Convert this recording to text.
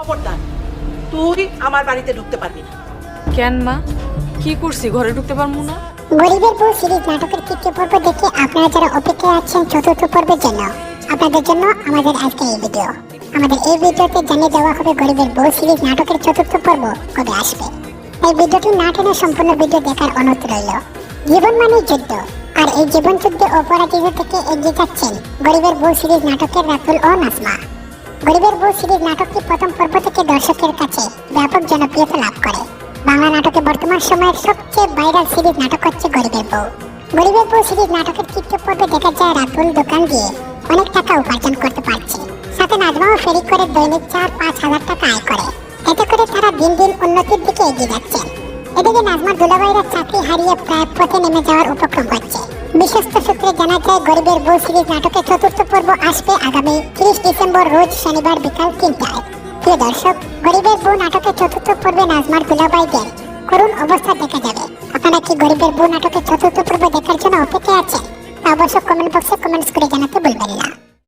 খবরদার, তুই আমার বাড়িতে ঢুকতে পারবি না। কেন মা, কি করছি ঘরে ঢুকতে পারবো না? গরিবের বউ সিরিজ নাটকের তৃতীয় পর্ব দেখে আপনারা যারা অপেক্ষায় আছেন চতুর্থ পর্বের জন্য, আপনাদের জন্য আমাদের আজকের এই ভিডিও। আমাদের এই ভিডিওতে জানিয়ে দেওয়া হবে গরিবের বউ সিরিজ নাটকের চতুর্থ পর্ব কবে আসবে। এই ভিডিওটি না টেনে সম্পূর্ণ ভিডিও দেখার অনুরোধ রইল। জীবন মানেই যুদ্ধ, আর এই জীবন যুদ্ধে অপরাধীদের থেকে এগিয়ে যাচ্ছেন গরিবের বউ সিরিজ নাটকের রাতুল ও নাজমা। গরিবের বউ সিরিজ নাটকটি প্রথম পর্ব থেকে দর্শকের কাছে ব্যাপক জনপ্রিয়তা লাভ করে। বাংলা নাটকে বর্তমান সময়ের সবচেয়ে ভাইরাল সিরিজ নাটক হচ্ছে গরিবের বউ। গরিবের বউ সিরিজ নাটকের তৃতীয় পর্বে দেখা যায় রাতুল দোকান দিয়ে অনেক টাকা উপার্জন করতে পারছে, সাথে নাজমাও ফেরি করে দৈনিক 4-5 হাজার টাকা আয় করে। এতে করে তারা দিন দিন উন্নতির দিকে এগিয়ে যাচ্ছেন। এদিকে নাজমার দুলাভাইরা চাকরি হারিয়ে প্রায় পথে নেমে যাওয়ার উপক্রম হচ্ছে। বিশ্বস্ত সূত্রে জানা যায় গরিবের বউ সিরিজ নাটকের চতুর্থ পর্ব আসবে আগামী 30 ডিসেম্বর রোজ শনিবার বিকাল 3টায়। প্রিয় দর্শক, গরিবের বউ নাটকের চতুর্থ পর্বে নাজমার দুলাভাইদের করুণ অবস্থা দেখা যাবে। আপনারা কি গরিবের বউ নাটকের চতুর্থ পর্ব দেখার জন্য অপেক্ষায় আছেন? তা অবশ্য কমেন্ট বক্সে কমেন্টস করে জানাতে ভুলবেন না।